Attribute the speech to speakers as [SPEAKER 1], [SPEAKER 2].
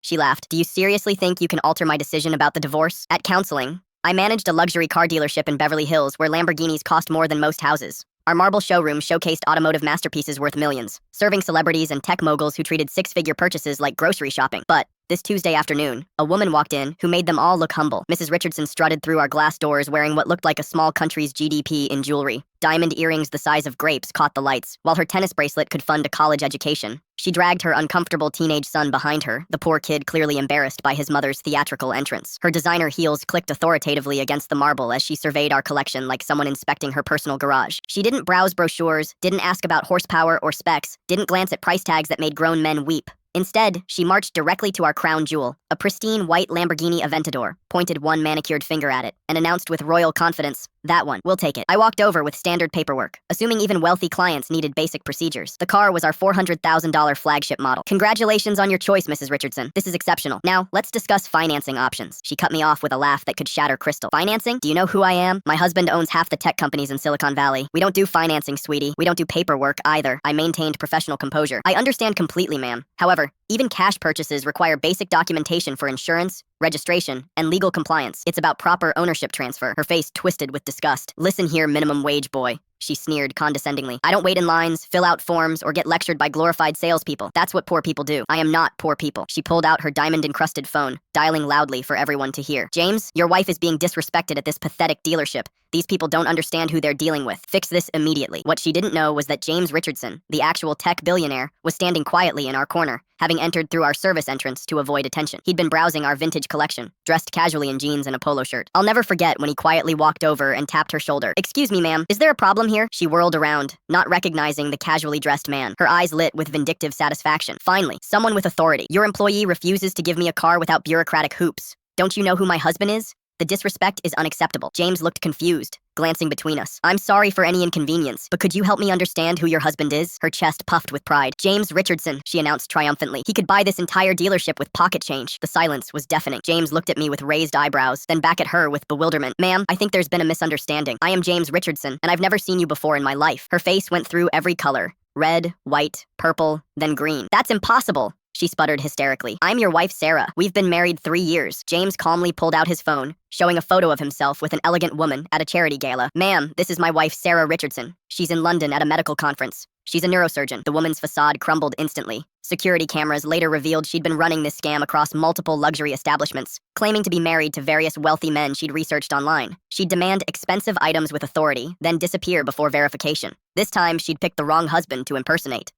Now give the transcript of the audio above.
[SPEAKER 1] She laughed. Do you seriously think you can alter my decision about the divorce? At counseling, I managed a luxury car dealership in Beverly Hills where Lamborghinis cost more than most houses. Our marble showroom showcased automotive masterpieces worth millions, serving celebrities and tech moguls who treated six-figure purchases like grocery shopping. But this Tuesday afternoon, a woman walked in who made them all look humble. Mrs. Richardson strutted through our glass doors wearing what looked like a small country's GDP in jewelry. Diamond earrings the size of grapes caught the lights, while her tennis bracelet could fund a college education. She dragged her uncomfortable teenage son behind her, the poor kid clearly embarrassed by his mother's theatrical entrance. Her designer heels clicked authoritatively against the marble as she surveyed our collection like someone inspecting her personal garage. She didn't browse brochures, didn't ask about horsepower or specs, didn't glance at price tags that made grown men weep. Instead, she marched directly to our crown jewel, a pristine white Lamborghini Aventador, pointed one manicured finger at it, and announced with royal confidence, "That one, we'll take it." I walked over with standard paperwork, assuming even wealthy clients needed basic procedures. The car was our $400,000 flagship model. "Congratulations on your choice, Mrs. Richardson. This is exceptional. Now, let's discuss financing options." She cut me off with a laugh that could shatter crystal. "Financing? Do you know who I am? My husband owns half the tech companies in Silicon Valley. We don't do financing, sweetie. We don't do paperwork either." I maintained professional composure. "I understand completely, ma'am. However, even cash purchases require basic documentation for insurance, registration, and legal compliance. It's about proper ownership transfer." Her face twisted with disgust. "Listen here, minimum wage boy," she sneered condescendingly. "I don't wait in lines, fill out forms, or get lectured by glorified salespeople. That's what poor people do. I am not poor people." She pulled out her diamond-encrusted phone, dialing loudly for everyone to hear. "James, your wife is being disrespected at this pathetic dealership. These people don't understand who they're dealing with. Fix this immediately." What she didn't know was that James Richardson, the actual tech billionaire, was standing quietly in our corner, having entered through our service entrance to avoid attention. He'd been browsing our vintage collection, dressed casually in jeans and a polo shirt. I'll never forget when he quietly walked over and tapped her shoulder. "Excuse me, ma'am, is there a problem here?" She whirled around, not recognizing the casually dressed man, her eyes lit with vindictive satisfaction. "Finally, someone with authority. Your employee refuses to give me a car without bureaucratic hoops. Don't you know who my husband is? The disrespect is unacceptable." James looked confused, glancing between us. "I'm sorry for any inconvenience, but could you help me understand who your husband is?" Her chest puffed with pride. "James Richardson," she announced triumphantly. "He could buy this entire dealership with pocket change." The silence was deafening. James looked at me with raised eyebrows, then back at her with bewilderment. "Ma'am, I think there's been a misunderstanding. I am James Richardson, and I've never seen you before in my life." Her face went through every color. Red, white, purple, then green. "That's impossible," she sputtered hysterically. "I'm your wife, Sarah. We've been married 3 years. James calmly pulled out his phone, showing a photo of himself with an elegant woman at a charity gala. "Ma'am, this is my wife, Sarah Richardson. She's in London at a medical conference. She's a neurosurgeon." The woman's facade crumbled instantly. Security cameras later revealed she'd been running this scam across multiple luxury establishments, claiming to be married to various wealthy men she'd researched online. She'd demand expensive items with authority, then disappear before verification. This time, she'd picked the wrong husband to impersonate.